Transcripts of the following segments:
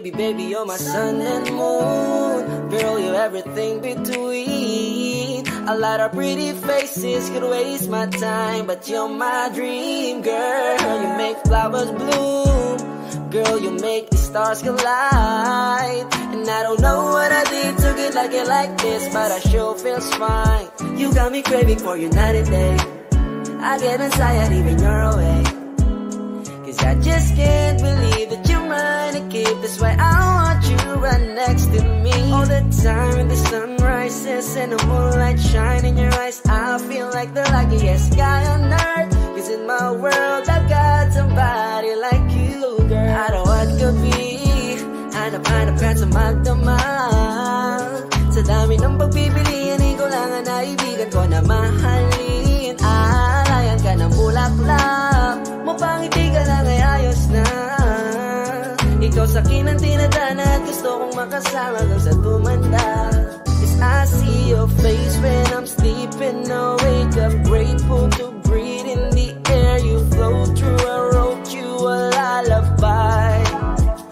Baby, baby, you're my sun and moon. Girl, you're everything between. A lot of pretty faces could waste my time, but you're my dream, girl. You make flowers bloom. Girl, you make the stars collide. And I don't know what I did to get like it like this, but I sure feels fine. You got me craving for you night and day. I get anxiety when you're away, 'cause I just can't believe that you're mine to keep. That's why I want you right next to me all the time. When the sun rises and the moonlight shine in your eyes, I feel like the luckiest guy on earth. 'Cause in my world I've got somebody like you, girl. I don't want to be hanap-hanap ka sa magdamag. Sa dami ng pagpipilian, ikaw lang ang naibigan ko na mahalin. Alayan ka ng bulaklak, mapangiti ka lang ay ayos na. Ikaw sa akin ang tinadana at gusto kong makasama hanggang sa tumanda. 'Cause I see your face when I'm sleeping. I wake up grateful to breathe in the air you flow through. I wrote you a lullaby,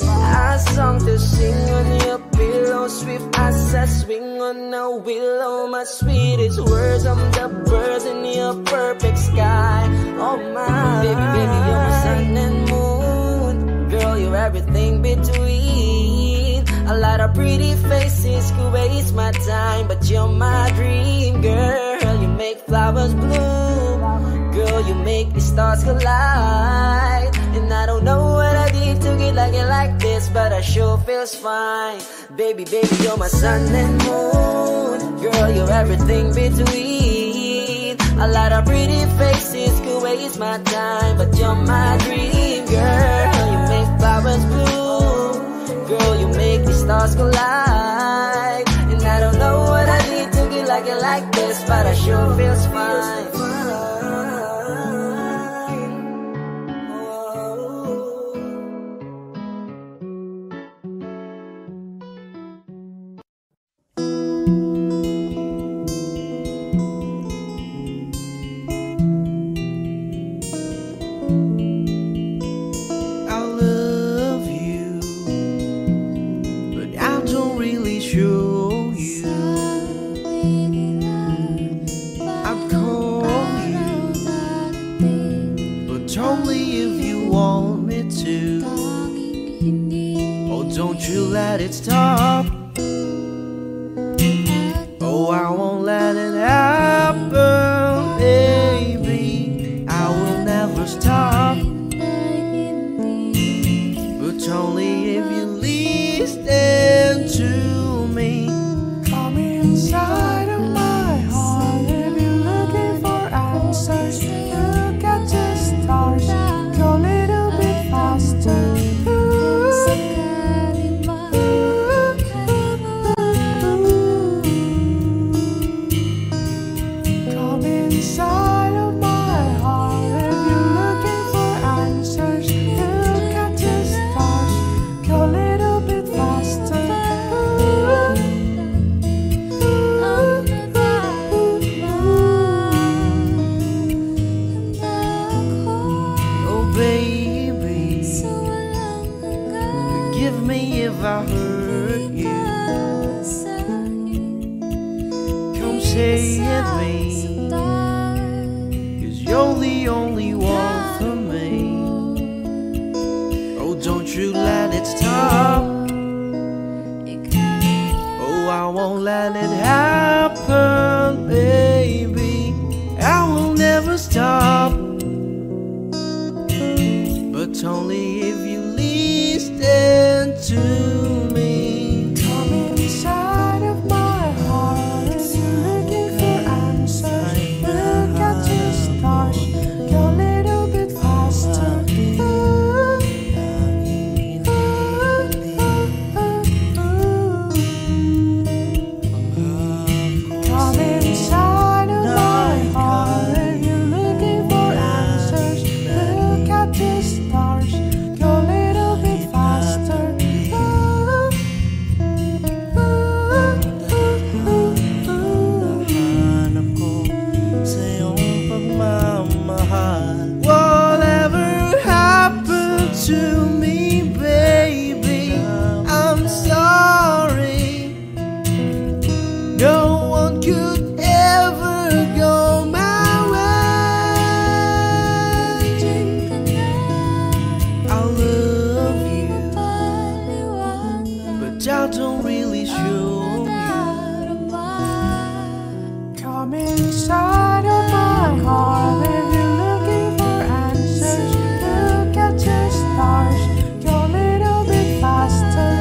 a song to sing on your pillow, swift as I swing on a willow. My sweetest words, I'm the birds in your perfect sky. Oh my, baby, baby, you're my sun and moon. Girl, you're everything between. A lot of pretty faces could waste my time, but you're my dream, girl. You make flowers bloom. Girl, you make the stars collide. And I don't know what I did to get like it like this, but I sure feels fine. Baby, baby, you're my sun and moon. Girl, you're everything between. A lot of pretty faces could waste my time, but you're my dream, girl. You make flowers bloom. Girl, you make the stars collide. And I don't know what I did to get like it like this, but I sure feels fine. Let it stop. Oh, I won't let it happen, baby. I will never stop. But only if you listen to me. Come inside of my heart if you're looking for answers. Look at the stars, go a little bit faster. I hurt you, come save me, 'cause you're the only one for me. Oh, don't you let it stop. Oh, I won't let it happen, baby. I will never stop, but only if you listen to me. Come inside of my heart, looking for answers. Look at the stars, go a little bit faster. Come inside of my heart, you're looking for answers. Look at the stars, go a little bit faster. inside of my heart. If you're looking for answers, look at your stars. Go a little bit faster.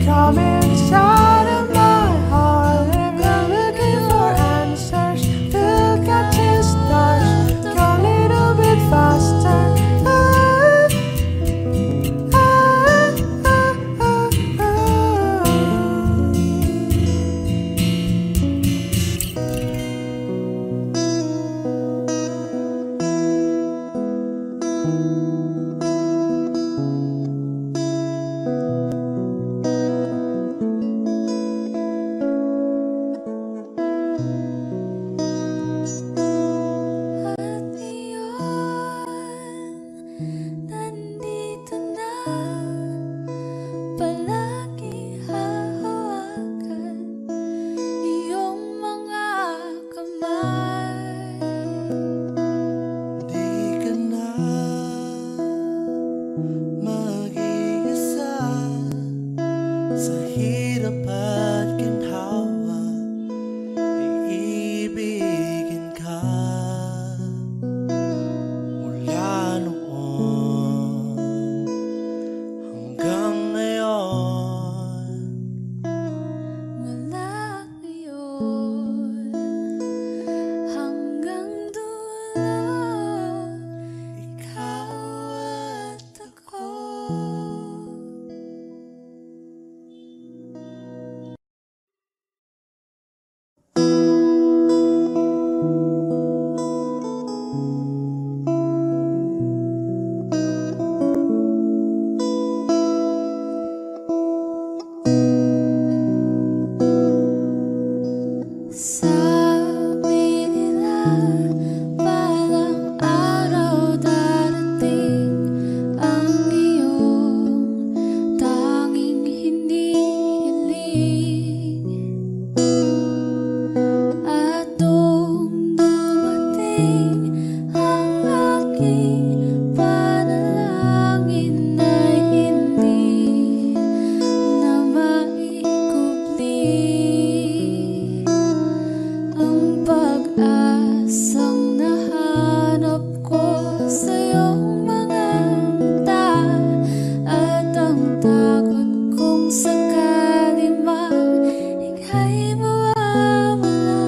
Come inside of my heart. If you're looking for answers, look at your stars. Go a little bit faster. Nandito na, palagi hahawakan iyong mga kamay. Di ka na mag-iisa sa hirap at ginhawa. Iibigin ka mula noon hanggang ngayon. Mula ngayon hanggang dulo, ikaw at ako. Sabi nila balang araw darating ang iyong tanging hinihiling. At nung dumating ang aking panalangin ay hindi na maikubli ang pag-asang nahanap ko sa iyong mga mata, at ang takot kong sakali mang ika'y mawawala.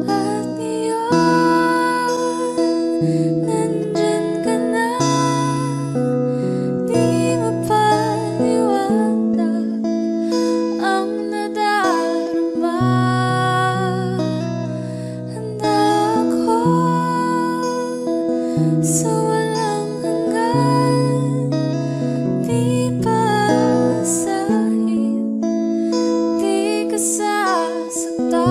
At ngayon, nandyan ka na, di mapaliwanag ang nadarama. Handa ako sa walang hanggan, di paasahin, di ka sasaktan.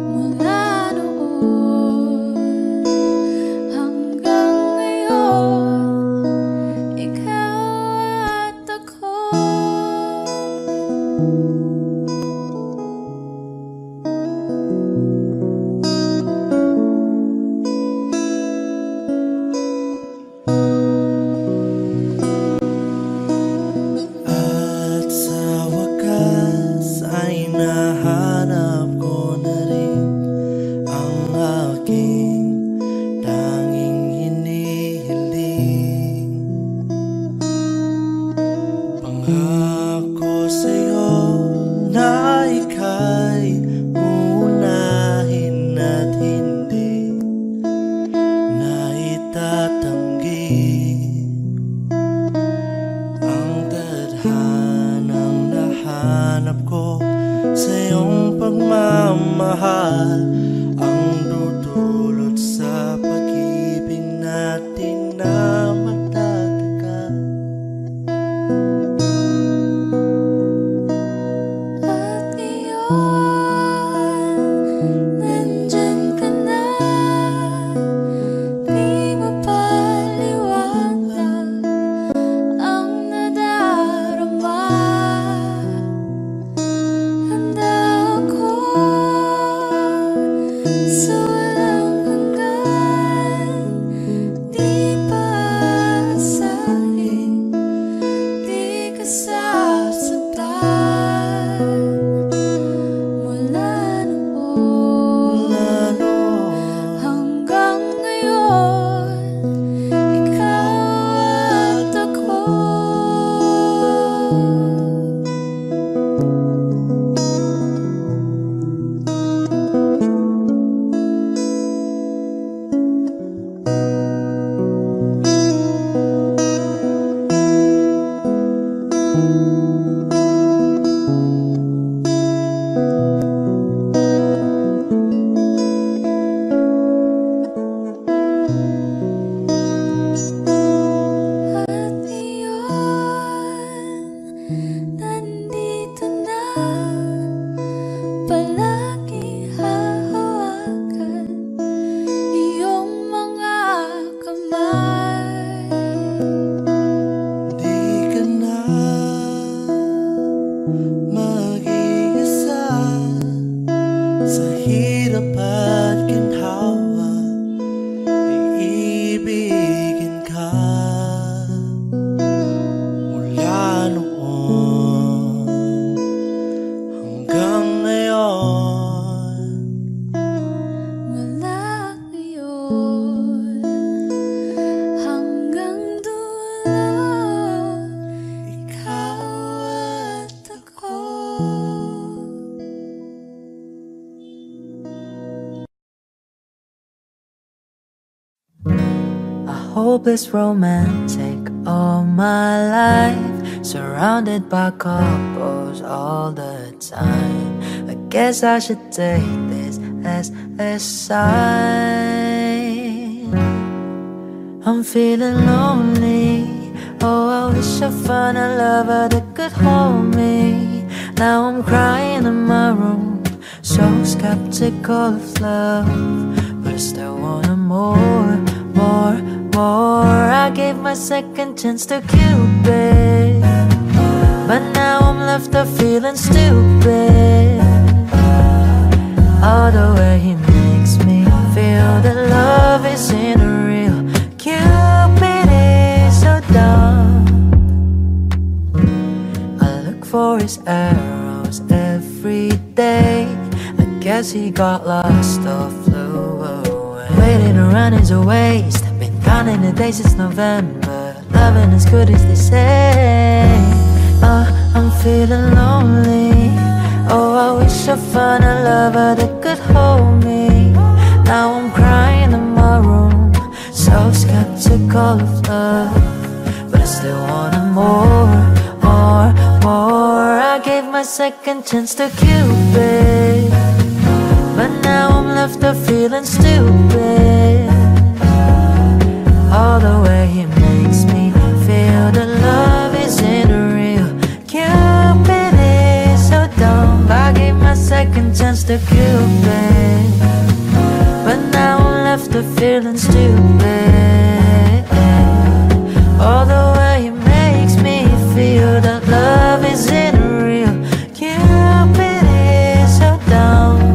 Mula noon hanggang ngayon, ikaw at ako. hopeless romantic all my life, surrounded by couples all the time. I guess I should take this as a sign. I'm feeling lonely. Oh, I wish I found a lover that could hold me. Now I'm crying in my room, so skeptical of love, but I still want more. I gave my second chance to Cupid, but now I'm left up feeling stupid. All the way he makes me feel that love isn't real. Cupid is so dumb. I look for his arrows every day. I guess he got lost or flew away. Waiting around is a waste. I've been counting the days since November. Loving as good as they say. I'm feeling lonely. Oh, I wish I found a lover that could hold me. Now I'm crying in my room, so skeptical of love, but I still want more. I gave my second chance to Cupid, but now I'm left up feeling stupid. All the way he makes me feel that love isn't real. Cupid is so dumb. I gave my second chance to Cupid, but now I'm left up feeling stupid. All the way he makes me feel that love isn't real. Cupid is so dumb.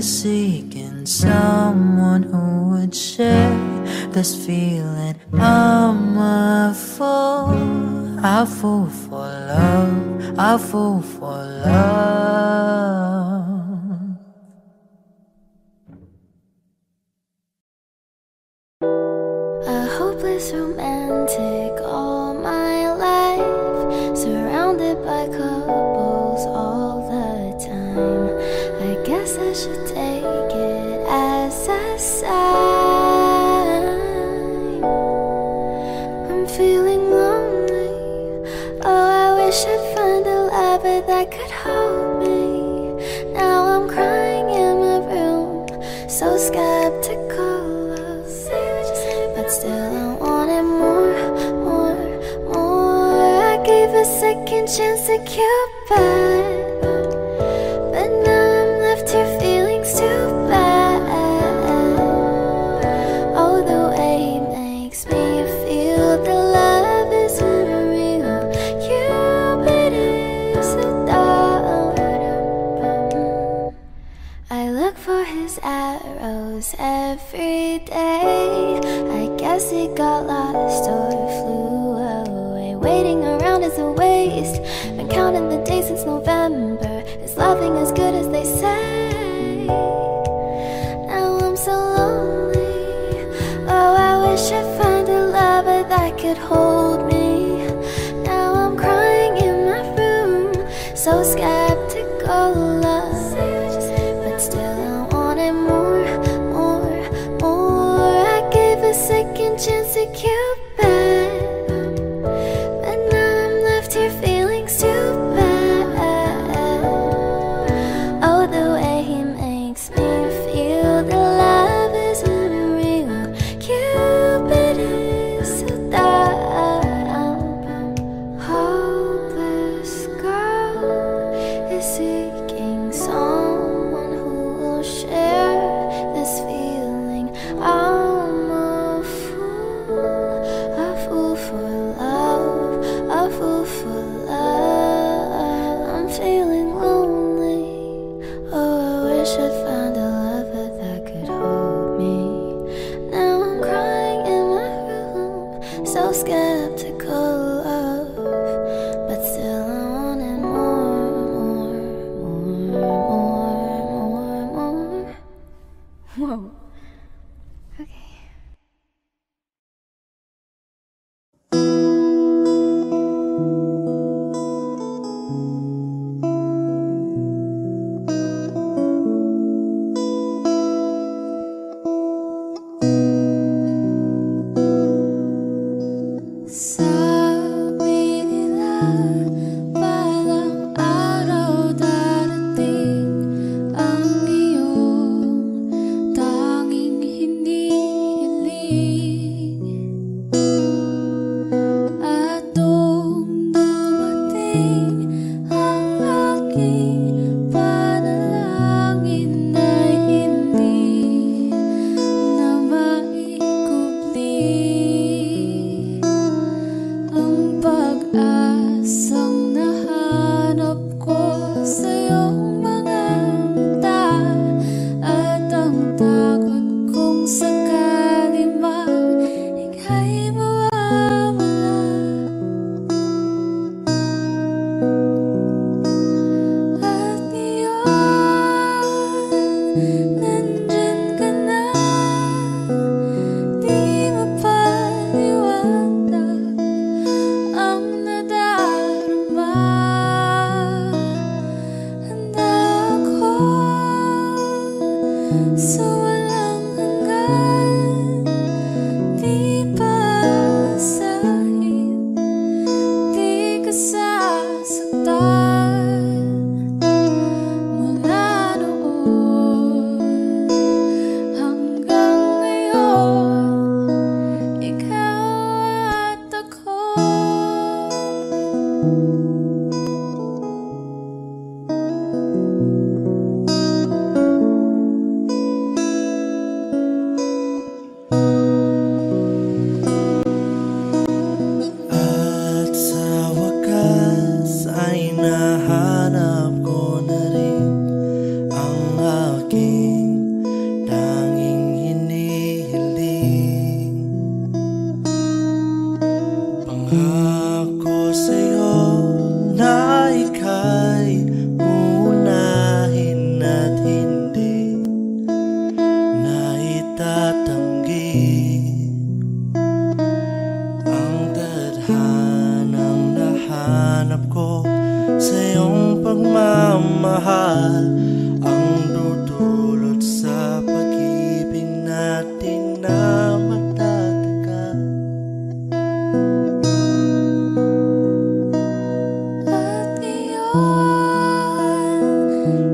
Seeking someone who would share this feeling. I'm a fool for love, a fool for love. A hopeless romantic all my life, surrounded by couples all the time. I guess I should take it as a sign. I'm feeling lonely. Oh, I wish I'd find a lover that could hold me. Now I'm crying in my room, so skeptical of, but still I wanted more. I gave a second chance to Cupid, but now I'm left here feeling too bad. Oh, the way he makes me feel that love isn't real. Cupid is so dumb. I look for his arrows every day. I guess he got lost or flew away. Waiting around is a waste. Been counting the days since November. Is loving as good as they say? Now I'm so lonely. Oh, I wish I'd find a lover that could hold me. Now I'm crying in my room, so skeptical of, but still I wanted more. I gave a second chance to Cupid, but now I'm left here feeling stupid. Oh, the way he makes me feel that love isn't real. Cupid is so dumb. Hopeless girl is seeking someone who will share this feeling. I'm a fool for love, a fool for love. I'm feeling lonely. Oh, I wish I'd found a lover that could hold me. Now I'm crying in my room, so skeptical of, but still I wanted more. mahal ang dudulot sa pag-ibig natin na matatagal. At ngayon,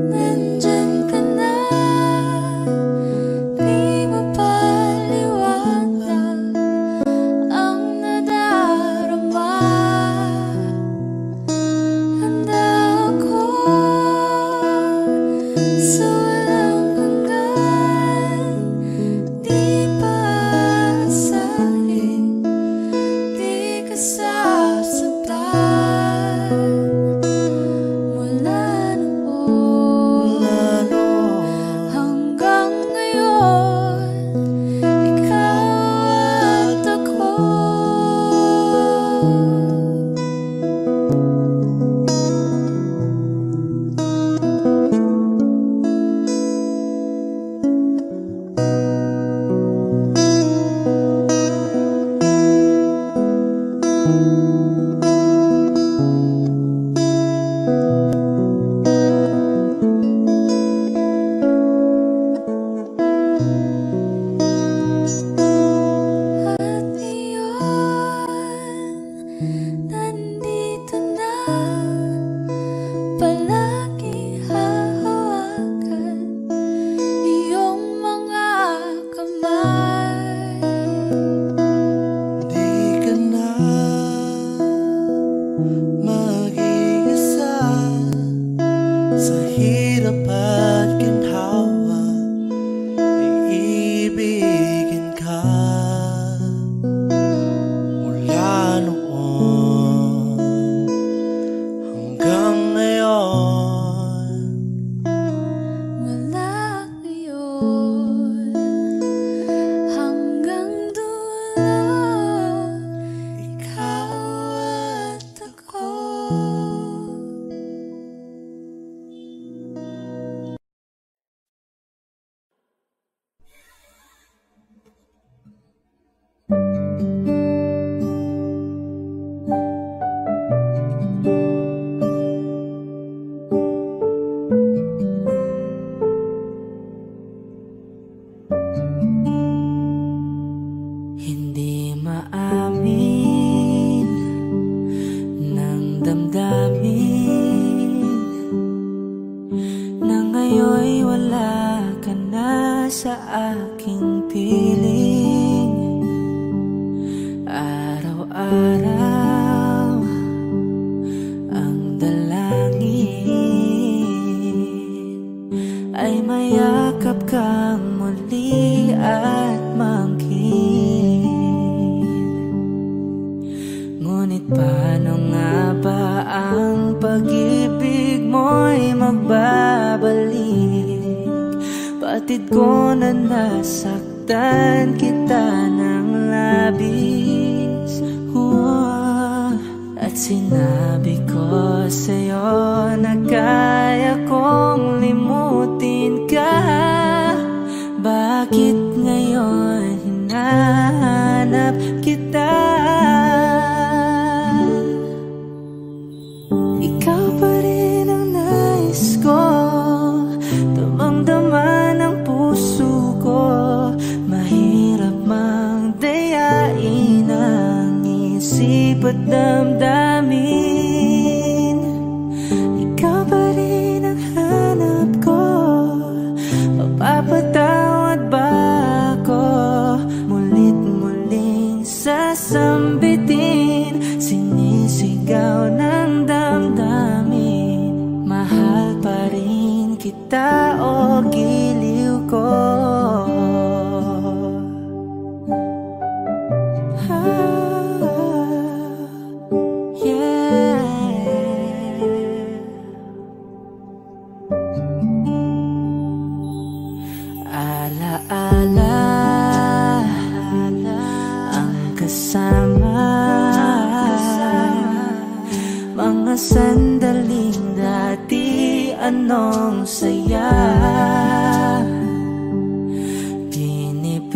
nandyan ka na, di mapaliwanag ang nadarama. Handa ako sa walang hanggan, di paasahin, di ka sasaktan. Mula noon hanggang ngayon, ikaw at ako. At ngayon, nandito na, palagi hahawakan iyong mga kamay. Di ka na mag-iisa sa hirap at ginhawa, iibigin ka. Mula noon hanggang ngayon, Mula ngayon hanggang dulo, ikaw at ako. Hindi maamin ng damdamin na ngayon'y wala ka na sa aking piling. Araw-araw ang dalangin ay mayakap kang muli at mangkin. Ngunit paano nga ba ang pag-ibig mo'y magbabalik? Batid ko na nasaktan kita ng labis. At sinabi ko sa'yo na kaya kong limutin ka. Bakit ngayon hinahanap kita? Ikaw pa rin ang nais ko, damang-dama ng puso ko. Mahirap mang dayain ang isip at damdamin. Ikaw pa rin ang hanap ko, mapapatawad ba ako? Mulit-muling sasambitin, sinisigaw ng damdamin. Mahal pa rin kita o giliw ko? Alaala ang kasama, mga sandaling dati anong saya. Pinipilit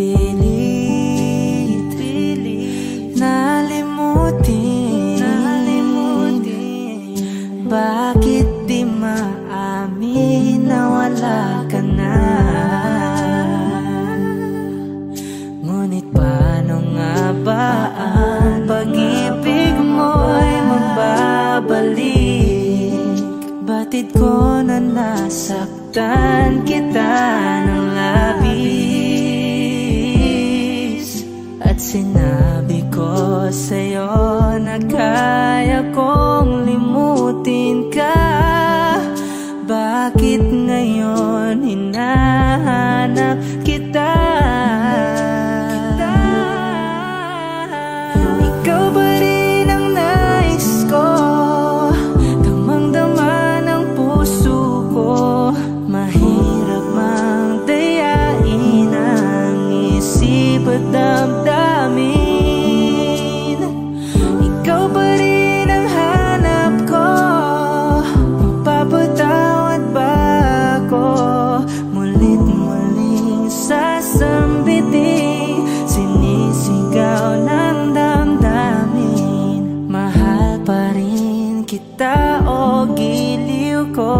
nalimutin, bakit di maamin? Batid ko na nasaktan kita ng labis, at sinabi ko sa'yo na kaya kong limutin ka. Bakit ngayon hinahanap kita? Ikaw ba rin ang nais ko? Damang-dama ng puso ko. Mahirap mang dayain ang isip at damdamin. Ikaw ba rin ang hanap ko? Mapapatawad ba ako? Mulit-muling sasambitin, sinisigaw ng damdamin. Mahal pa rin kita o giliw ko.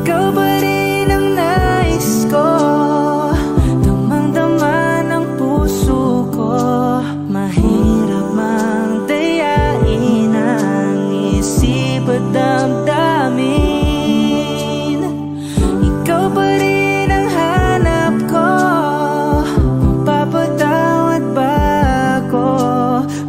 Ikaw ba rin ang nais ko? Damang-dama ng puso ko. Mahirap mang dayain ang isip at damdamin. Ikaw ba rin ang hanap ko? Mapapatawad ba ako?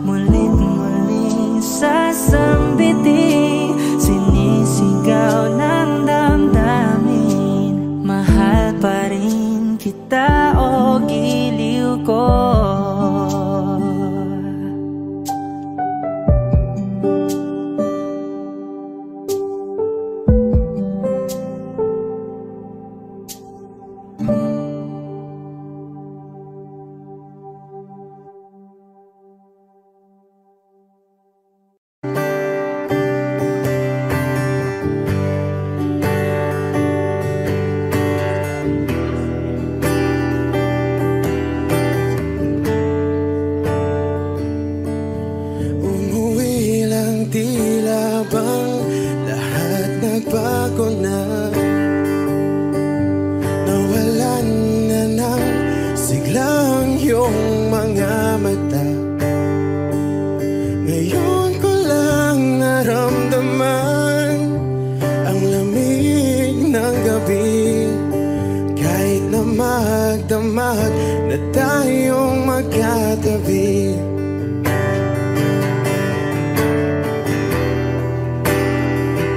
Mulit-muling sasambitin, sinisigaw ng damdamin. Mahal pa rin kita o giliw ko. Umuwi lang, tila bang lahat nagbago na. Nawalan na ng siglang iyong mga mata. Ngayon ko lang naramdaman ang lamig ng gabi. Kahit na magdamag na tayong magkatabi.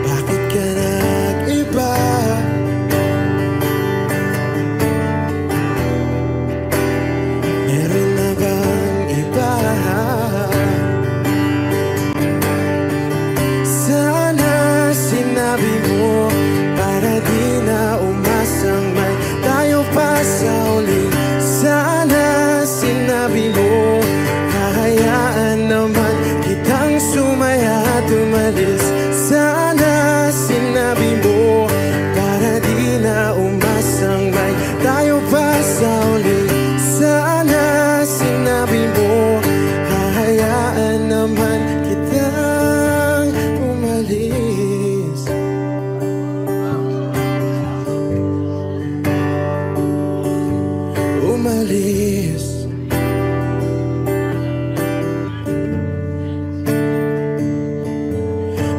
Bakit ka nag-iba? Meron na bang iba? Sana sinabi mo para di na umasang may tayo pa sa uli. Sana sinabi mo hahayaan naman kitang sumaya at umalis. Sana sinabi mo para di na umasang may tayo pa sa uli. Sana sinabi mo hahayaan naman kitang umalis. Umalis.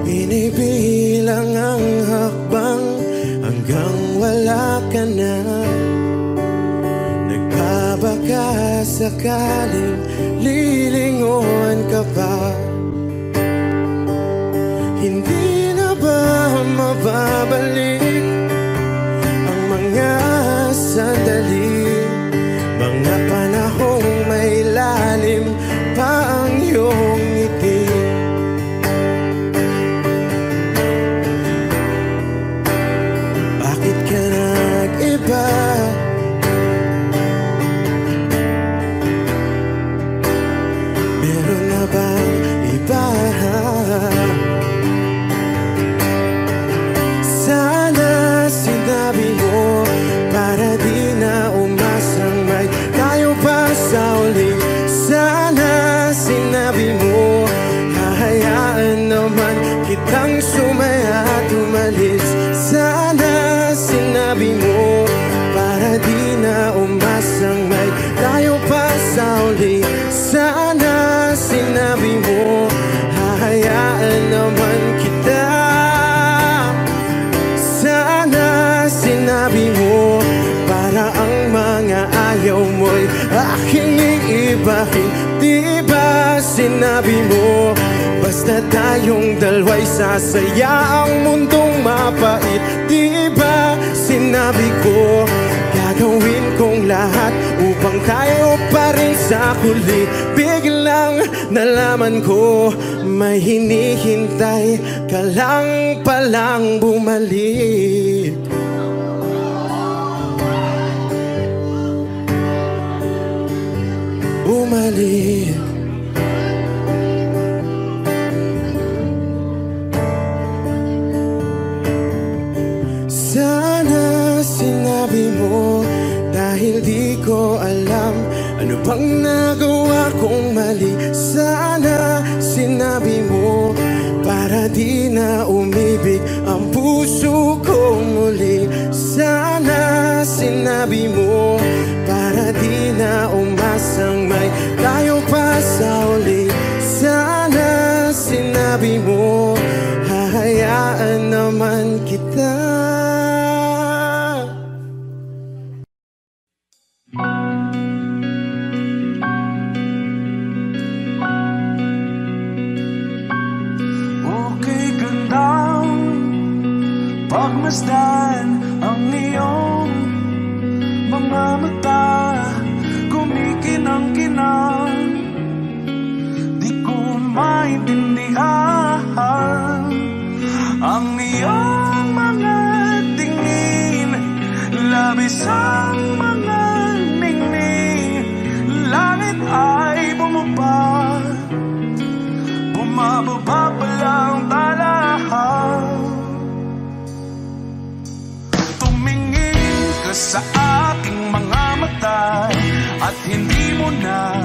Binibilang ang hakbang hanggang wala ka na. Nagbabaka sakaling lilingon ka pa. Hindi na ba mababalik ang mga sandali, mga panahong may lalim pa ang iyong ngiti? Bakit ka nag-iba? sinabi mo, basta tayong dalawa'y sasaya ang mundong mapait. Di ba sinabi ko, gagawin kong lahat upang tayo pa rin sa huli. Biglang nalaman ko, may hinihintay ka lang palang bumalik. Bumalik. Sana sinabi mo, dahil di ko alam ano bang nagawa kong mali. Sana sinabi mo, para di na umibig ang puso ko muli. Sana sinabi mo, para di na umasang may tayo pa sa uli. Sana sinabi mo, hahayaan naman kita. Okay, gandang pagmasdan ang iyong mga mata, kumikinang-kinang. Di ko maintindihan ang iyong mga tingin, labis ang mga ningning. Langit ay bumaba, bumababa pa lang talahan. Tumingin ka sa aking mga mata, at hindi mo na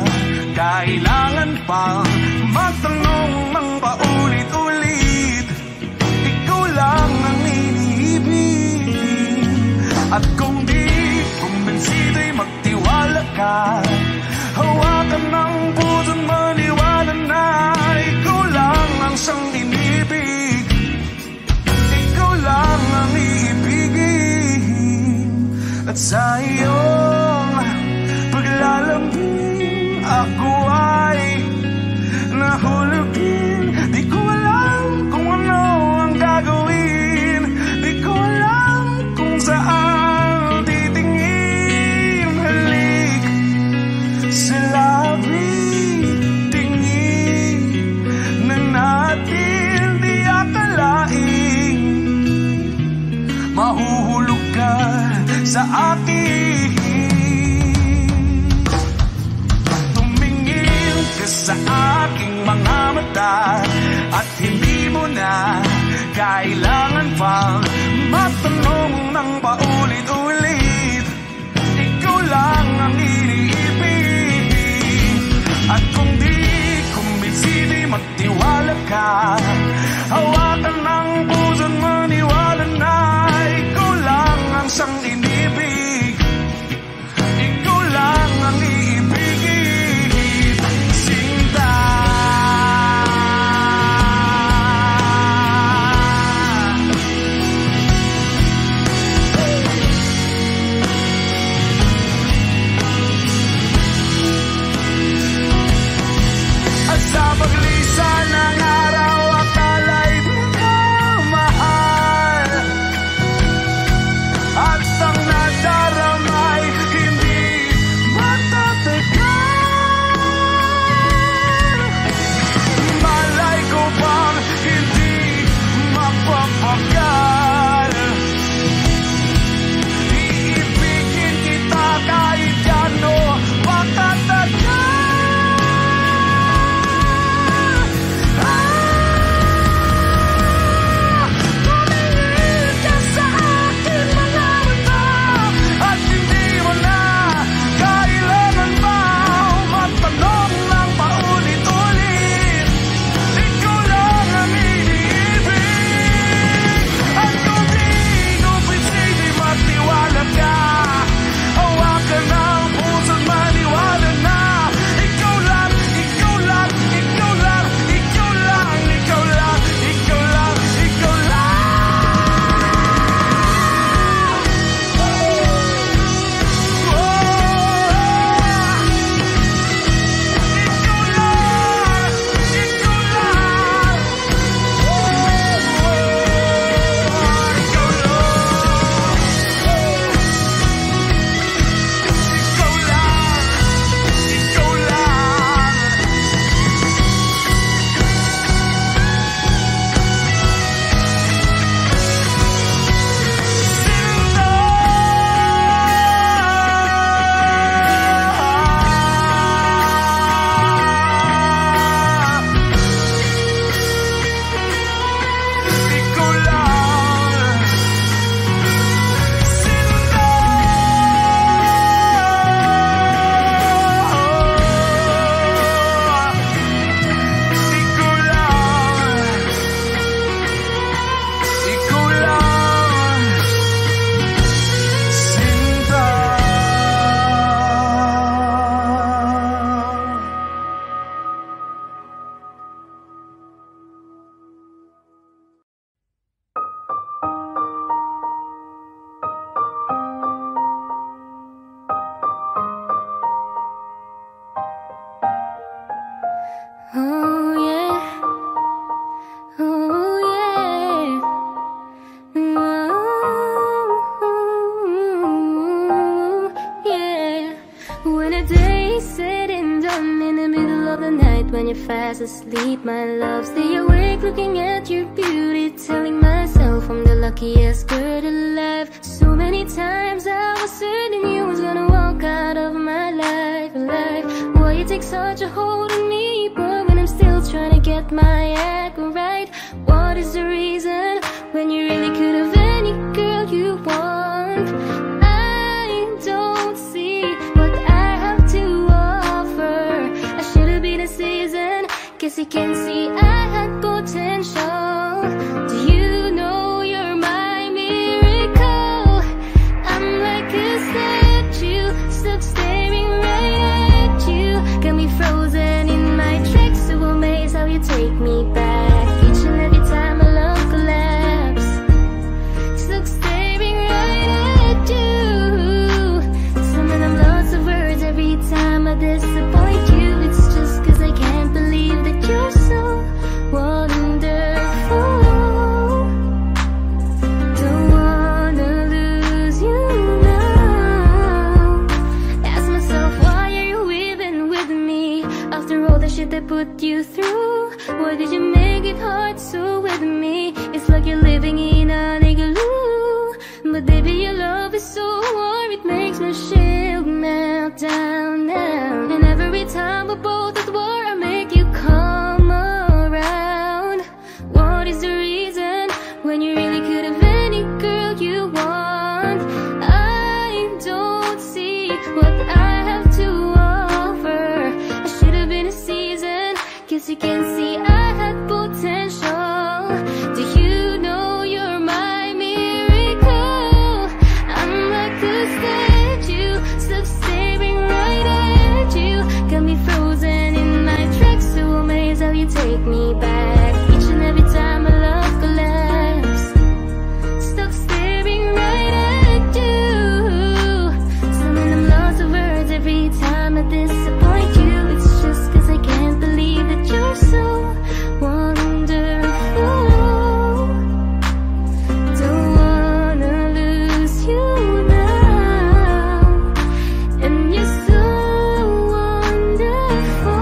kailangan pang magtanong ng paulit-ulit. Ikaw lang ang iniibig, at kung di kumbinsido'y magtiwala ka. Hawakan ng puso't maniwala na ikaw lang ang siyang inibig. Ikaw lang ang iibigin, at sa iyong paglalambing ako ay nahulugin. Di ko alam kung ano ang gagawin, di ko alam kung saan titingin. Halik sa labi, tingin na natin di akalain. Mahuhulog ka sa akin. Tumingin ka sa aking mga mata, at hindi mo na kailangan pang matanong ng paulit-ulit. Ikaw lang ang iniibig, at kung di kumbinsido'y magtiwala ka. Hawakan ng puso't maniwala na ikaw lang ang siyang inibig. Ikaw lang ang iibigin, Sinta. At sa paglisan ng araw, night when you're fast asleep, my love. Stay awake looking at your beauty, telling myself I'm the luckiest girl alive. So many times I was certain you was gonna walk out of my life alive. Why you take such a hold on me, but when I'm still trying to get my act right? What is the reason when you really could have any girl you want? I don't see what I have to offer. I should have been a season, guess you can see I had potential. Do you know you're my miracle? I'm like a statue, stuck staring right at you. Got me frozen in my tracks, so amazed how you take me back. Each and every time my love collapse, stuck staring right at you. Summon I'm lots of words every time I disappoint you. It's just cause I can't believe that you're so wonderful. Don't wanna lose you now. Ask myself, why are you even with me? After all the shit I put you through, why did you make it hard so with me? It's like you're living in an igloo. But baby, your love is so warm, it makes my shield melt down now. And every time we're both at war, I make you come around. What is the reason when you really could have any girl you want? I don't see what I have to offer. I should have been a season, guess you can see I had potential. Do you know you're my miracle? I'm like a statue, stuck staring right at you. Got me frozen in my tracks, so amazed how you take me back. Each and every time my love collapse, stuck staring right at you. Summon I'm lots of words every time I disappoint you. It's just cause I can't believe that you're so wonderful. Don't wanna lose you now. And you're so wonderful,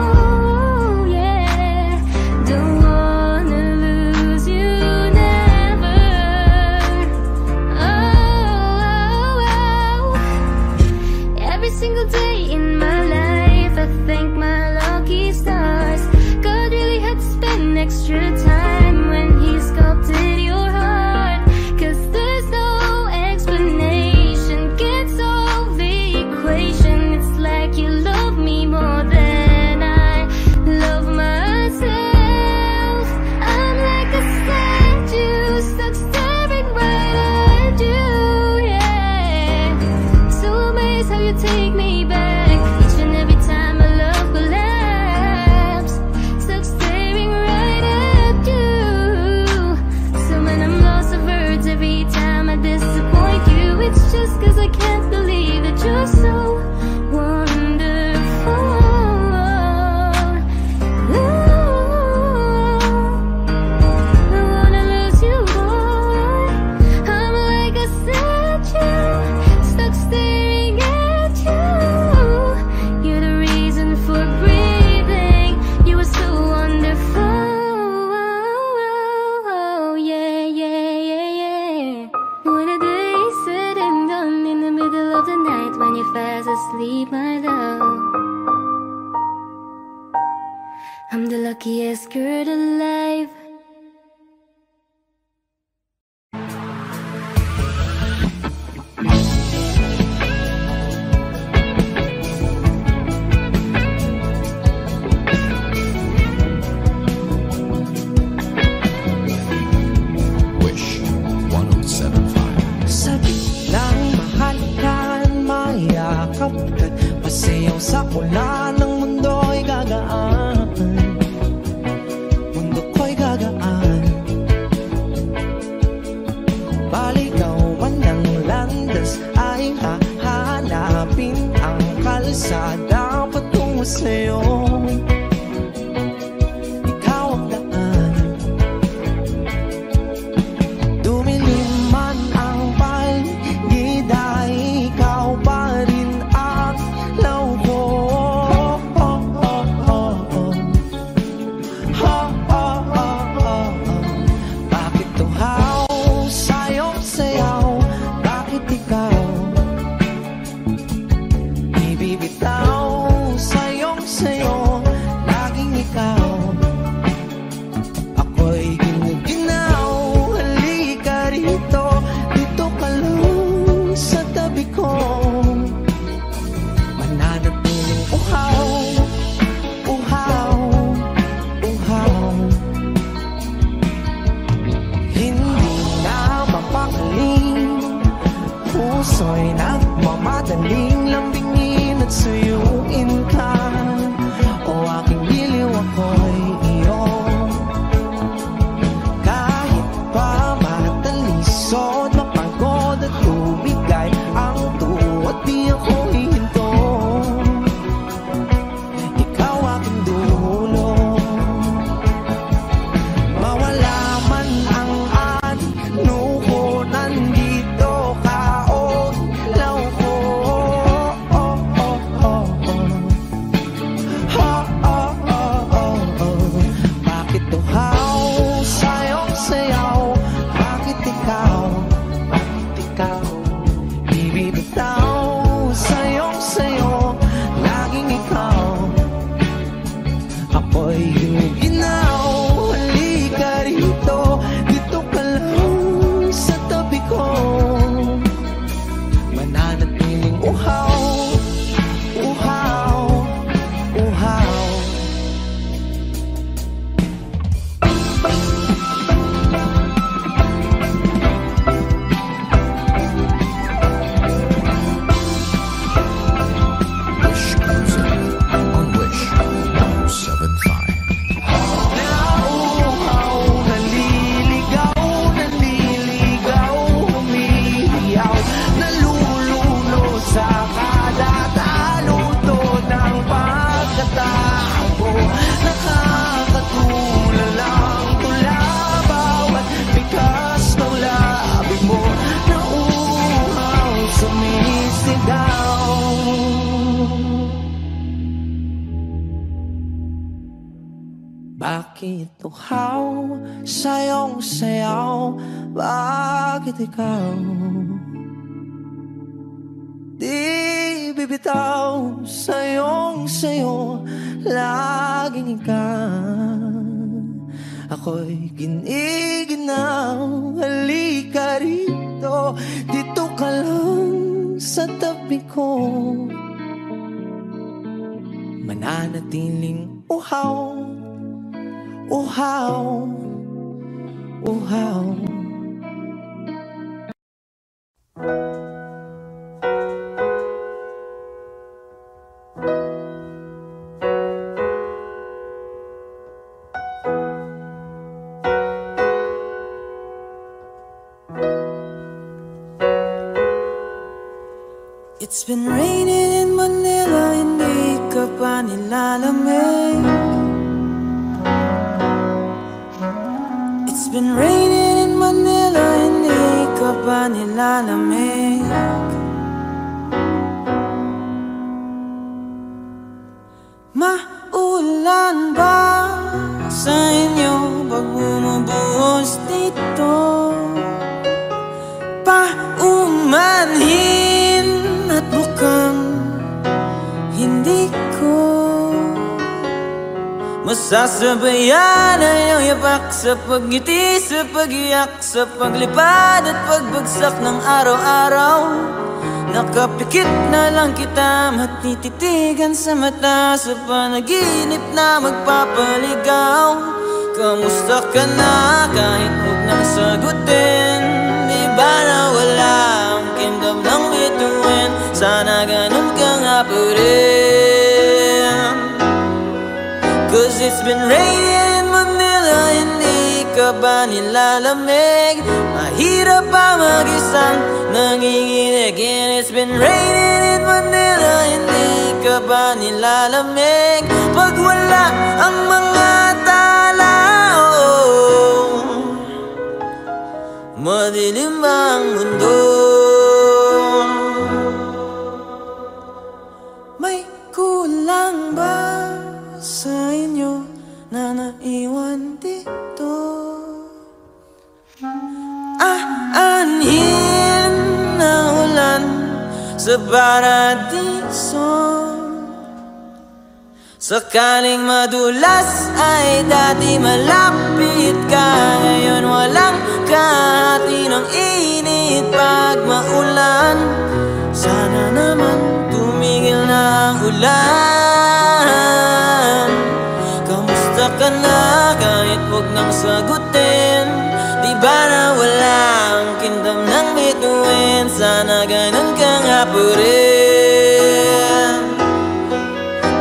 yeah. Don't wanna lose you never. Oh. Every single day in my life, I thank my lucky stars. God really had to spend extra time when he sculpted your heart. Cause there's no explanation, can't solve the equation. It's like you love me more than I love myself. I'm like a statue, stuck staring right at you, yeah. So amazed how you take me back. Each and every time my love collapse, stuck staring right at you. So when I'm lost of words every time I disappoint you. It's just cause I can't believe that you're so wonderful. Ooh, I wanna lose you, boy. I'm like a statue, stuck staring at you. You're the reason for breathing. You were so wonderful. Yeah, yeah, yeah, yeah. When the day is said and done, in the middle of the night when you're fast asleep, my love, I'm the luckiest girl alive. Wish 1075. Sabi lang mahal ka, mayakap ka, pasayaw sa ulan ng mundo'y gagaan. Mundo ko'y gagaan. Baligawan ng landas ay hahanapin ang kalsada patungo sa'yo. Ikaw ang daan. Dumilim man ang paligid ay ikaw pa rin ang law ko. puso'y nagmamadaling lambingin at suyuin ka. O aking biliw, ako'y iyong kahit pa matalisod, mapagod at lumigay ang tuwa, di ako hihinto. Ikaw aking dulo, mawala man ang ano ko, nandito ka o ilaw ko. Bakit tuhaw sa'yong sayaw? Bakit ikaw? Bakit ikaw? Ibibitaw sa'yong sayo, laging ikaw. Ako'y ginaw, halika rito, dito ka lang sa tabi ko. Mananatiling uhaw, uhaw, uhaw. Nauuhaw, naliligaw, naliligaw, humihiyaw, nalululo sa kada taluto ng pagkatao. Nakakatulala ang tula, bawat bigas ng labi mo. Nauuhaw, sumisigaw. Bakit tuhaw sa'yong sayaw? Bakit ikaw di bibitaw sa'yong sayo, laging ikaw. Ako'y giniginaw, halika rito, dito ka lang sa tabi ko. Mananatiling uhaw, uhaw, uhaw. It's been raining in Manila, hindi ka pa nilalamig. It's been raining in Manila, hindi ka pa nilalamig. Maulan ba sa inyo pag bumubuhos dito? Paumanhin at mukhang hindi ko masasabayan ang iyong yapak sa pagngiti, sa pagiyak, sa paglipad at pagbagsak ng araw-araw. Nakapikit na lang kita, matititigan sa mata, sa panaginip na magpapaligaw. Kamusta ka na kahit huwag nang sagutin? Di ba na wala ang kingdom ng bituin? Sana ganun ka nga pa rin. Cause it's been raining in Manila, hindi ka ba nilalamig? Mahirap pa mag-isang nanginginig. And it's been raining in Manila, hindi ka ba nilalamig? Pag wala ang mga tao, madilim ang mundo. May kulang ba sa inyo na naiwan dito? Aanhin na ulan sa paradiso. Sakaling madulas ay dati malapit ka, ngayon walang kahati ng init pag maulan. Sana naman tumigil na ang ulan. Kamusta ka na kahit huwag nang sagutin? Di ba na wala ang kingdom ng bituin? bituin. Sana ganun ka nga pa rin.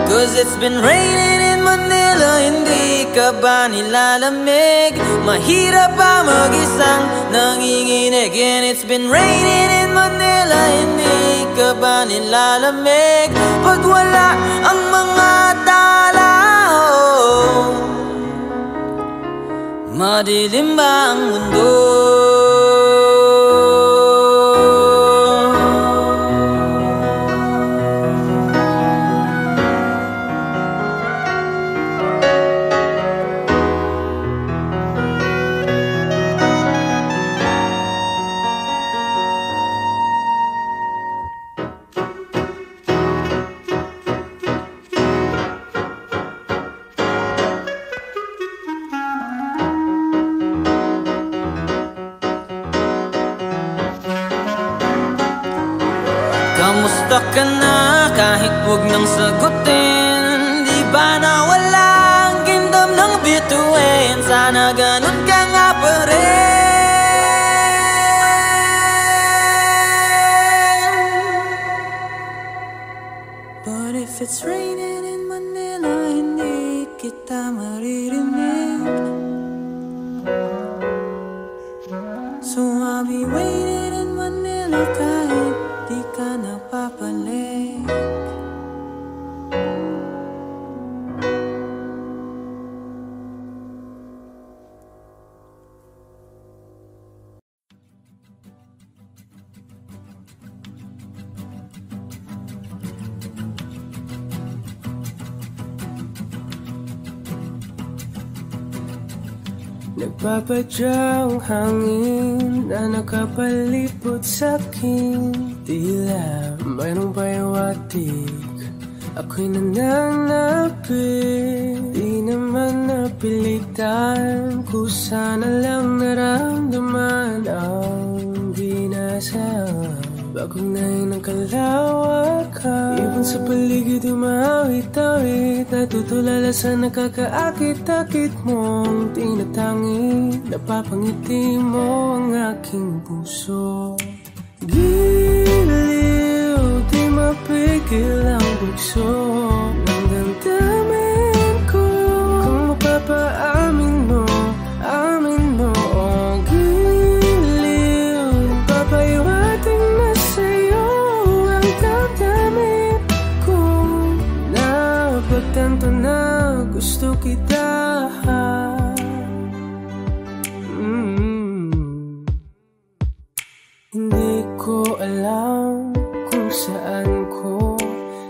Cause it's been raining in Manila, hindi ka ba nilalamig? Mahirap ba mag-isang nanginginig? And it's been raining in Manila, hindi ka ba nilalamig? Pag wala ang mga tao, madilim ba ang mundo? Kamusta ka na kahit huwag nang sagutin? Di ba nawala ang gindam ng bituin? Sana ganun ka nga pa rin. But if it's raining in Manila, hindi kita maririnig. So I'll be waiting in Manila kahit di ka napapalik. Nagpapadyang hangin na nakapalipot sa'kin. Tila mayroong payawatig, ako'y nananapit. Di naman napilitan, kusana lang naramdaman ang ginasam. Bagong nain ng kalawakan, ibon sa paligid umawit-awit. Natutulala sa nakakaakit-akit mong tinatangi. Napapangiti mo ang aking puso. Giliw, di mapigil ang bugso ng damdamin ko. Kung mapapaamin mo, amin mo. Oh, giliw, papaiwating na sa'yo ang damdamin ko. Napagtanto na gusto kita. Hindi ko alam kung saan ko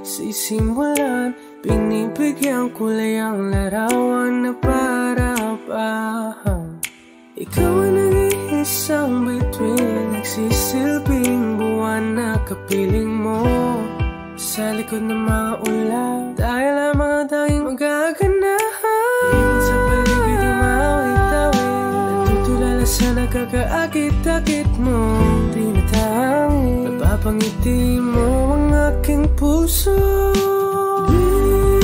sisimulan. Binibigyan kulay ang larawan na para-pahan. Ikaw ang nag-iisang bituin, nagsisilbing buwan na kapiling mo. Sa likod ng mga ulan, tayo lamang ang tanging magaganahan. Ibon sa paligid umawit-awit, natutulala sa nakakaakit-akit mo. Napapangiti mo ang aking puso.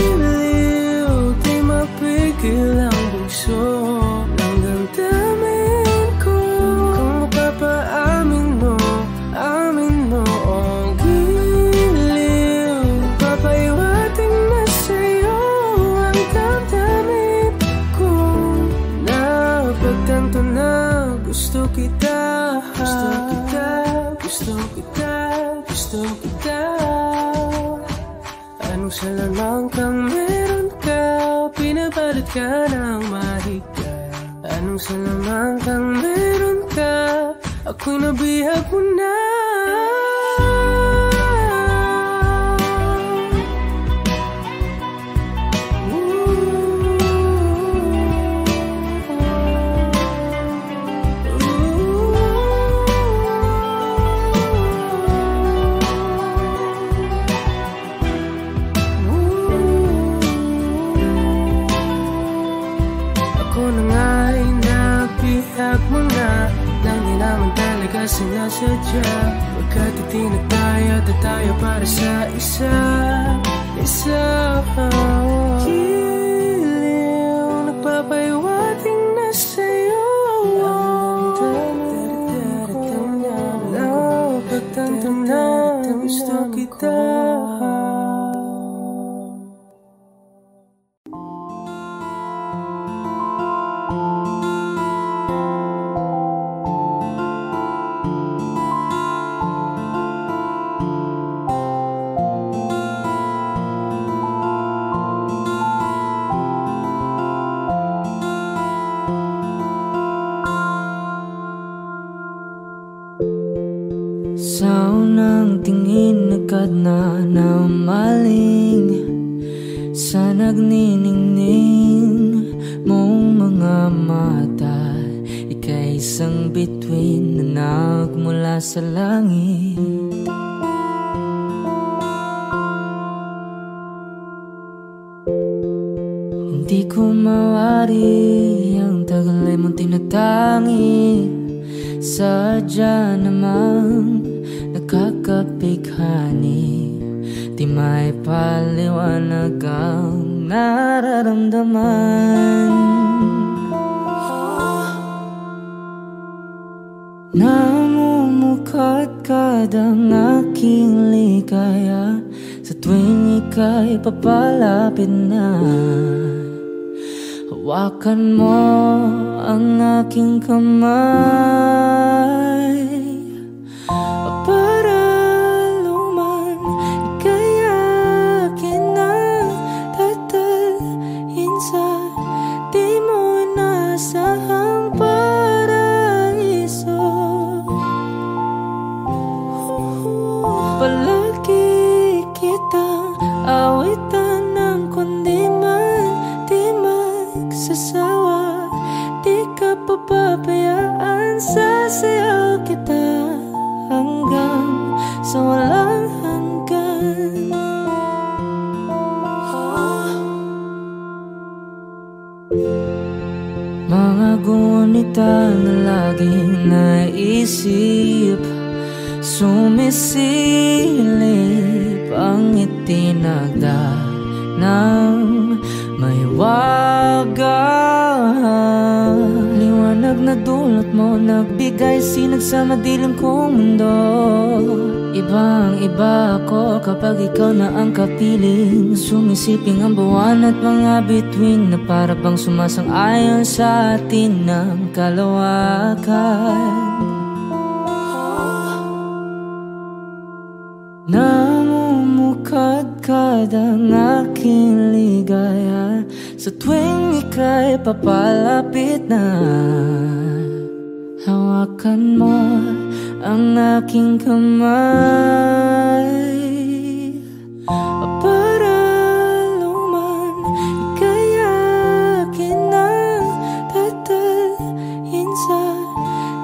Giliw, di mapigil ang bugso ng damdamin ko. Kung mapapaamin mo, amin mo. Oh, giliw, papaiwating na sa'yo ang damdamin ko. Napagtanto na gusto kita. Gusto kita, gusto kita, gusto kita. Anong salamang kang meron ka, pinapalit ka ng mahika. Anong salamang kang meron ka, ako'y nabihag mo na. Sinasadya, pagkat itinag tayo at tayo para sa isa't isa. Giliw, nagpapaiwating na sa'yo. tanto na gusto kita. Sa unang tingin agad na namaling sa nagniningning mong mga mata. Ika'y isang bituin na nagmula sa langit. Hindi ko mawari ang tagal ay mong tinatangi. Sadya namang nakakapighani, di may paliwanag ang nararamdaman. Namumukadkad ang aking ligaya sa tuwing ika'y papalapit na. Hawakan mo ang aking kamay para luman ika'y akin na tatalhin sa di mo nasahang paraiso. Palagi kitang awitan ng kundi man di magsasawa. Di ka papabayaan, sasayaw kita hanggang sa walang hanggan. Mga gunita na laging naisip, sumisilip ang itinagda ng may wagang liwanag na dulot mo, nagbigay sinag sa madilim kong mundo. Ibang iba ako kapag ikaw na ang kapiling, sumisiping ang buwan at mga bituin na para bang sumasang-ayon sa atin ng kalawakan. Namumukadkad ang aking ligaya sa tuwing ika'y papalapit na. Hawakan mo ang aking kamay para luman ika'y akin na tatalhin sa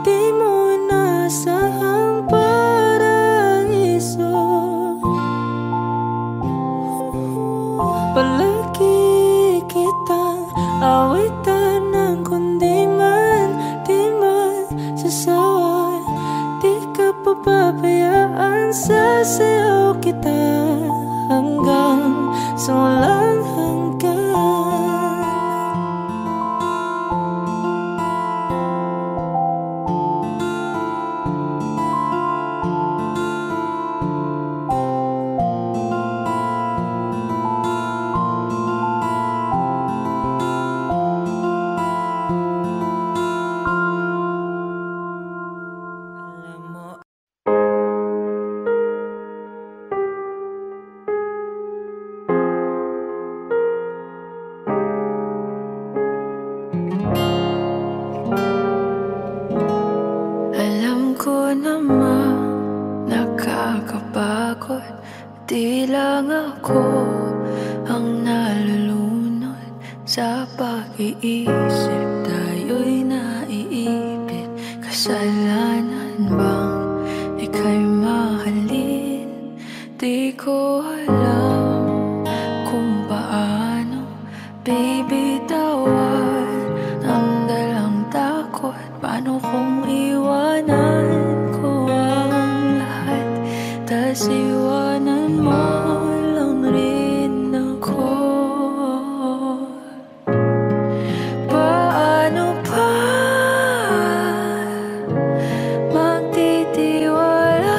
di mo nasahang paraiso. Palagi kitang awitan ng kundi man di magsasawa. Di ka papabayaan, sasayaw kita hanggang sa walang hanggan. Alam ko naman nakakapagod, di lang ako ang nalulunod sa pag-iisip. Tayo'y naiipit, kasalanan bang ika'y mahalin? Di ko alam kung paano bibitawan ang dalang takot. Paano kung iwanan ko ang lahat, tas iwanan mo lang rin ako? Paano pa magtitiwala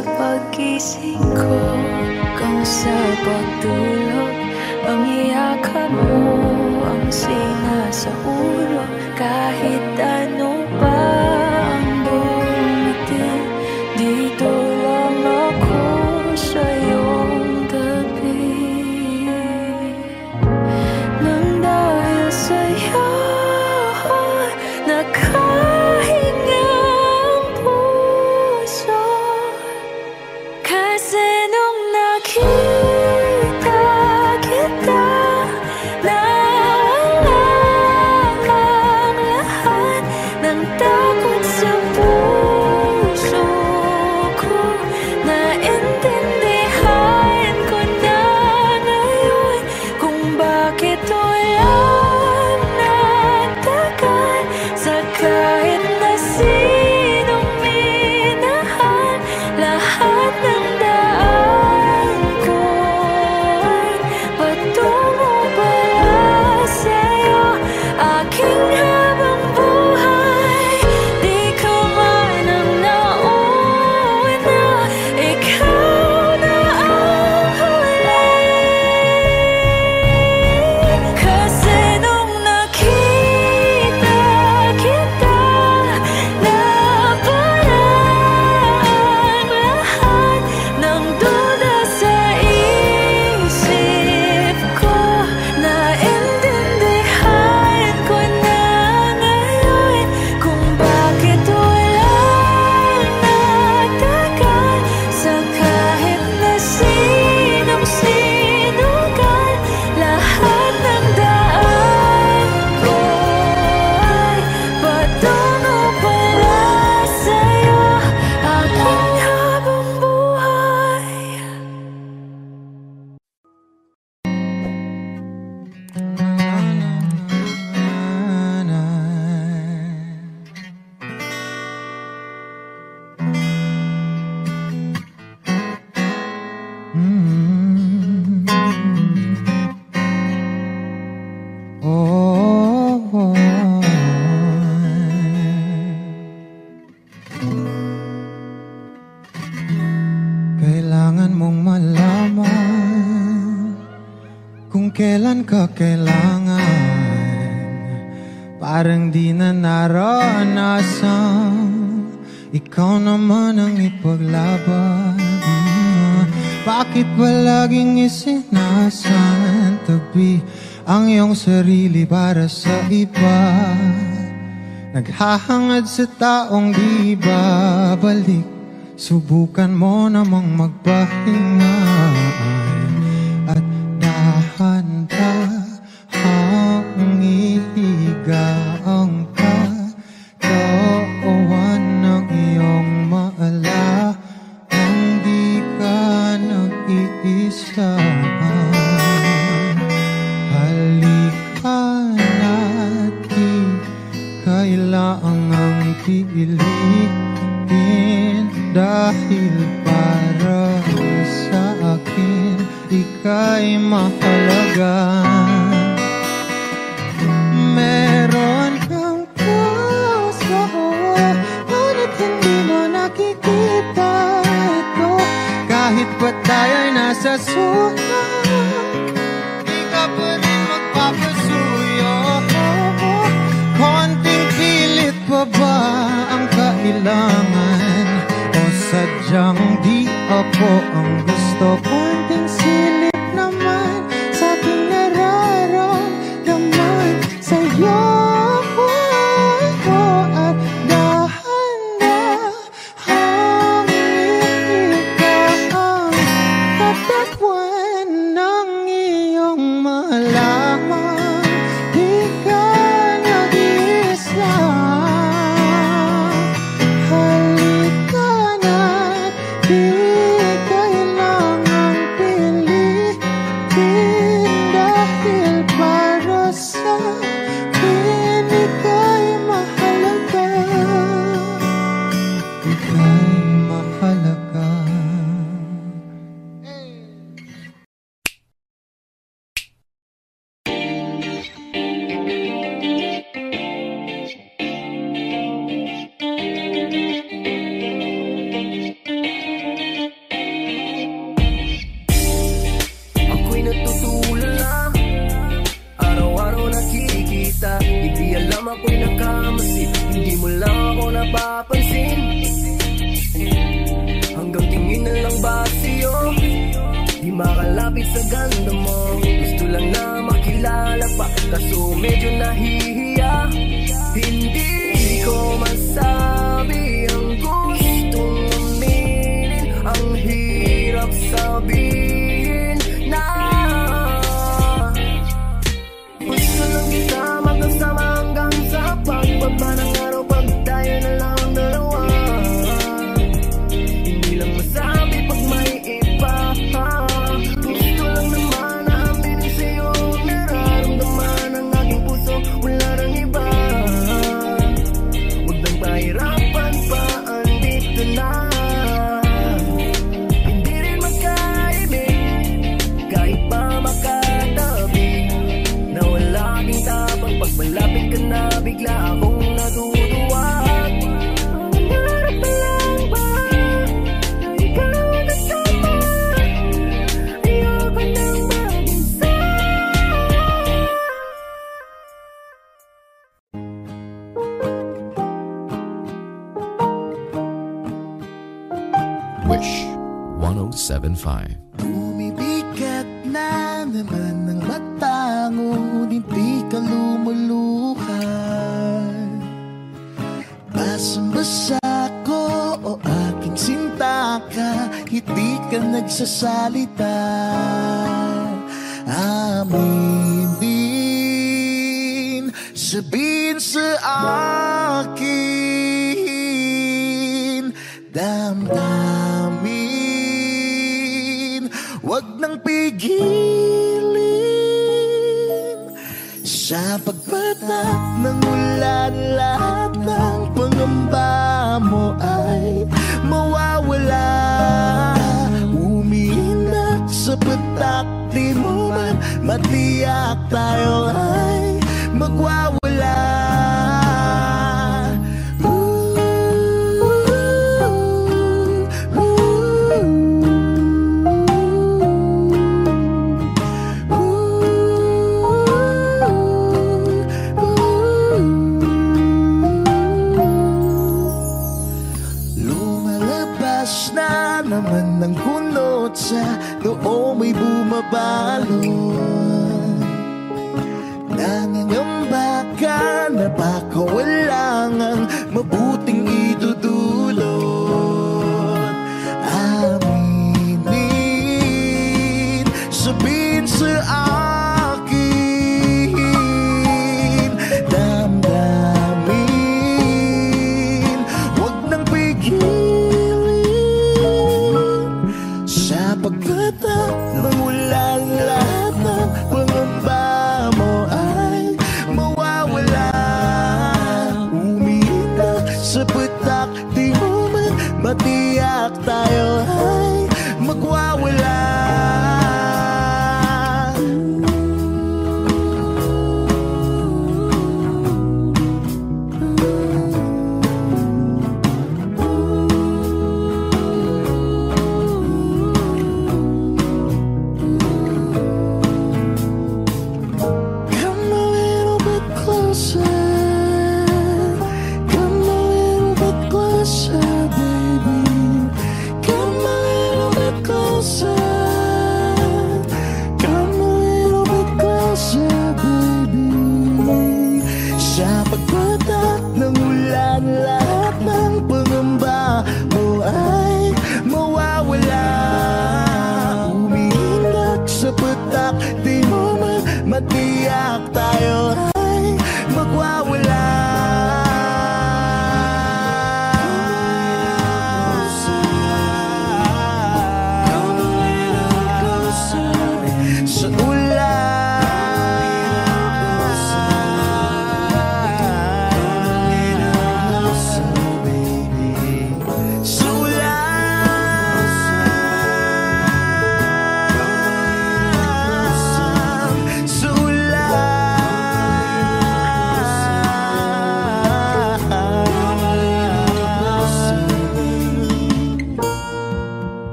sa pag-gising ko, kung sa pagtulog, ang iyakan mo ang sinasaulo. Kahit ano pa ang dumating, dito lang ako sa iyong tabi. Nang dahil sa'yo nakahinga ang puso, kasi nung nakita kita, nawala ang lahat ng takot sa puso ko. Naintindihan ko na ngayon kung bakit walang nagtagal sa kahit na sinong minahal. Lahat ng daan ko ay patungo pala sa'yo, aking habang buhay. Di ka man ang nauna, ikaw na ang huli. Kasi nung nakita kita, nawala ang lahat ng duda sa isip ko. Naintindihan ko na ngayon kung bakit walang nagtagal sa kahit na sinong sinugal. Lahat ng daan ko ay patungo pala sa'yo, aking habang buhay. Kailangan mong malaman kung kailan ka kailangan. Parang di na naranasan, ikaw naman ang ipaglaban. Bakit ba laging isinasantabi ang iyong sarili para sa iba? Naghahangad sa taong di babalik, subukan mo namang magpahinga at dahan-dahang ihiga ang katawan ng iyong maala. Hindi ka nag-iisa, halika na't di kailangang pilitin, dahil para sa akin ika'y mahalaga. Meron kang puso, ngunit hindi mo nakikita ito. Kahit pa tayo'y nasa sulat, di ka pa rin magpapasuyo. Konting pilit pa ba ang kailangan? O sadyang di ako ang gusto? Konting silip naman sa aking nararamdaman sa'yo. At dahan-dahang ihiga ang katawan ng iyong malaman. Di ka nag-iisa, halika na't di kailangang napapansin. Hanggang tingin na lang ba sa'yo, di makalapit sa ganda mo. Gusto lang na makilala pa, kaso medyo nahihiya. Hindi ko masabi ang gustong aminin, ang hirap sabihin na gusto lang kita magkasama hanggang sa pagbaba ng araw, pag tayo na lang dalawa. Hindi lang masabi pag may iba. Gusto lang naman na aminin sa'yo ang nararamdaman ng aking puso, wala nang iba. Huwag nang pahirapan pa, andito na. Hindi rin magkaibig kahit pa makatabi, na wala aking tapang pag malapit ka na, bigla akong natutuwag. Nangarap na lang ba na ikaw ang kasama? Ayoko nang mag-isa. Wish 1075. Bumibigat na naman ang mata, ngunit di ka lumuluhan. Basang-basa ko o aking sinta ka, hindi ka nagsasalita. Aminin, sabihin sa akin, damdamin, wag nang pigilin. Sa pagpatak ng ulan, lahat ng pangamba mo ay mawawala. Umiinat sa patak, di mo man matiyak, tayo ay magwawala. Lumalabas na naman ng kunot sa loob, may bumabalot. Nangangamba ka na baka wala ngang mabuting idudulot. Aminin, sabihin sa akin, damdamin, wag nang pigilin. Sa pagkatak ng ulan, lahat ng pangamba mo ay mawawala. Umiinat sa patak, di mo man matiyak, tayo ay magwawala. Come a little bit closer, come a little bit closer, baby. Come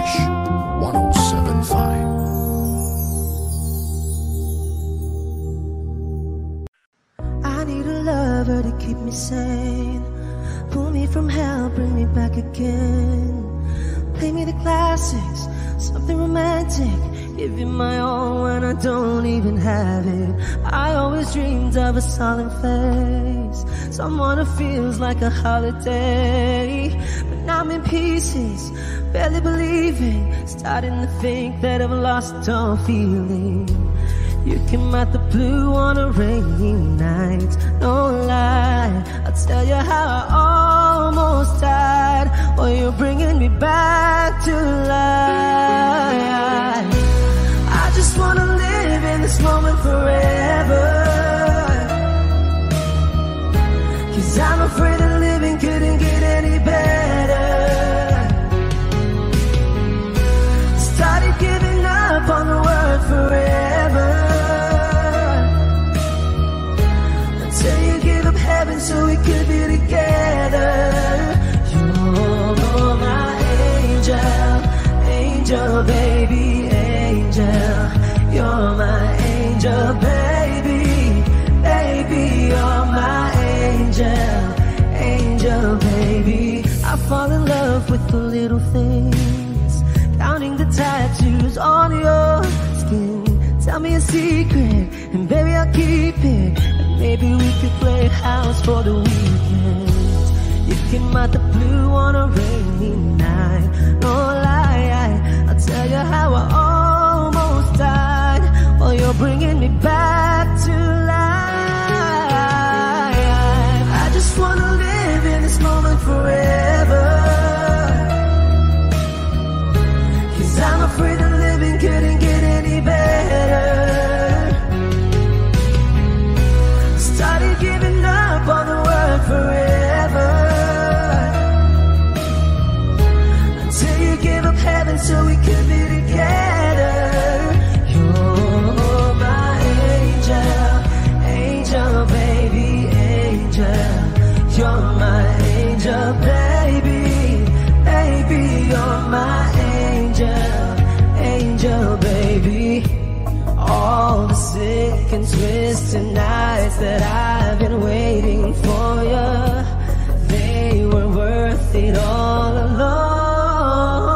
Wish 1075. I need a lover to keep me sane, pull me from hell, bring me back again. Play me the classics, something romantic, give you my all when I don't even have it. I always dreamed of a solemn face, someone who feels like a holiday. But now I'm in pieces, barely believing, starting to think that I've lost all feeling. You came out the blue on a rainy night, no lie, I'll tell you how I almost died, while you're bringing me back to life. I just wanna live in this moment forever, 'cause I'm afraid that living couldn't get any better. Started giving up on the word forever, until you give up heaven so we could be together. You're my angel, angel baby, angel. You're my angel baby, baby. You're my angel, angel baby. I fall in love with the little things, counting the tattoos on your skin. Tell me a secret, and baby I'll keep it. And maybe we could play house for the weekend. You came out the blue on a rainy night, no lie, I'll tell you how I almost died, while you're bringing me back to life. I just wanna live in this moment forever, 'cause I'm afraid that living couldn't get any better. Started giving up on the word forever, until you gave up heaven so we could be together. You're my angel, angel baby, angel. You're my angel baby, baby. You're my angel, angel baby. All the sick and twisted nights that I've been waiting for you, they were worth it all alone,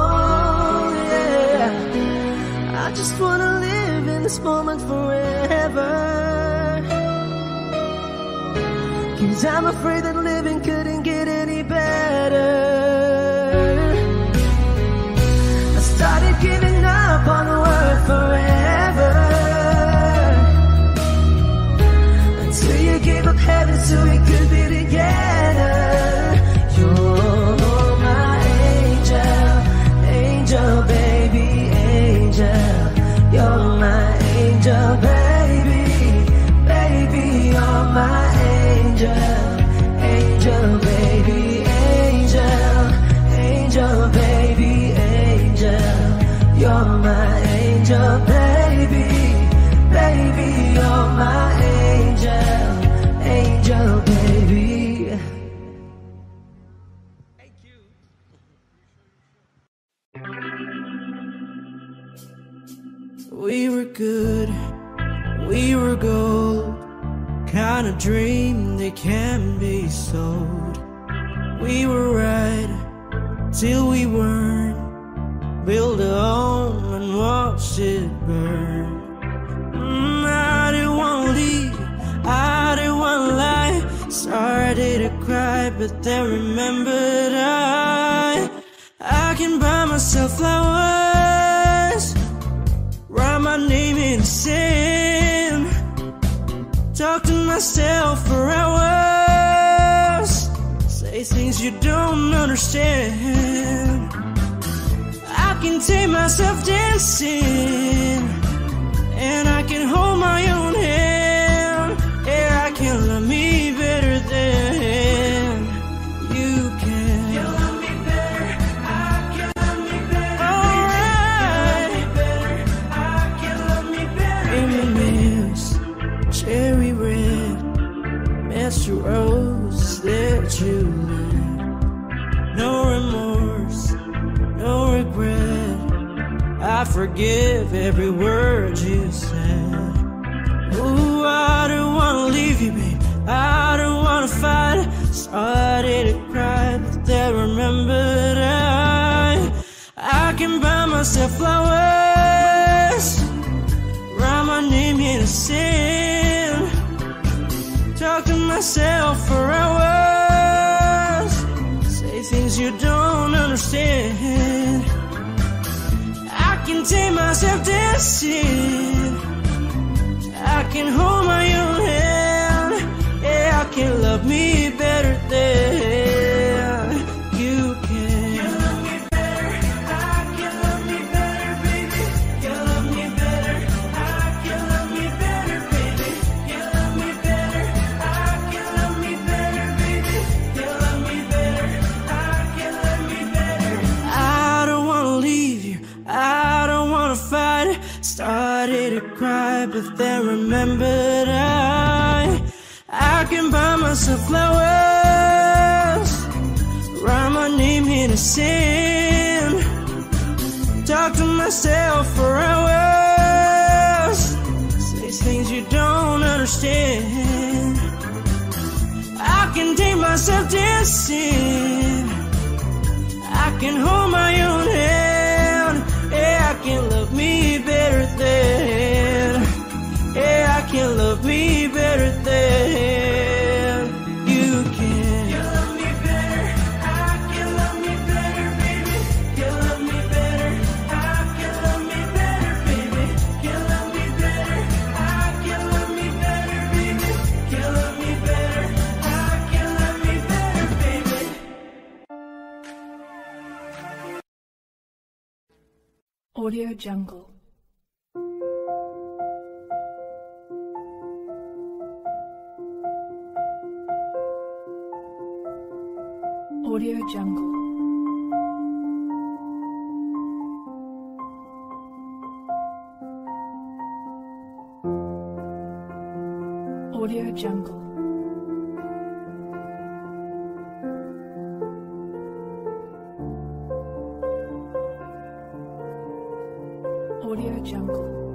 yeah. I just wanna live in this moment forever, 'cause I'm afraid that living couldn't get any better. I started giving up on the word forever, until you gave up heaven so we could be together. You're my angel, angel baby, angel. You're my angel baby, baby. You're my angel, angel baby, angel, angel baby, angel. You're my angel baby, baby. You're my angel, angel baby. We were good, we were gold, kind of dream that can't be sold. We were right till we weren't, build a home and watch it burn. I didn't want to leave, I didn't want to lie, started to cry but then remembered I can buy myself flowers, write my name in the sand, talk to myself for hours, say things you don't understand. I can take myself dancing, and I can hold my own hand. Yeah, I can love me better than you can. You love me better, I can love me better. Alright, I can love me better. M&M's, cherry red, Mr. Rose that you lit. No remorse, no regret. forgive every word you said. Ooh, I don't wanna leave you, babe, I don't wanna fight. Started to cry, but then remembered I can buy myself flowers, write my name in the sand, talk to myself for hours, say things you don't understand. I can take myself dancing, I can hold my own hand. Yeah, I can love me better than you can. You love me better, I can love me better, baby. You love me better, I can love me better, baby. You love me better, I can love me better, baby. You love me better, I can love me better. I don't wanna leave you, I don't wanna fight. Started to cry, but then remembered I can buy myself flowers, write my name in the sand, talk to myself for hours, say things you don't understand. I can take myself dancing, I can hold my own hand. Yeah, I can love me better than, yeah, I can love me better than you can. You love me better, I can love me better, baby. You love me better, I can love me better, baby. You love me better, I can love me better, baby. You love me better, I can love me better, baby. Audio Jungle. Audio Jungle. Audio Jungle. Audio Jungle.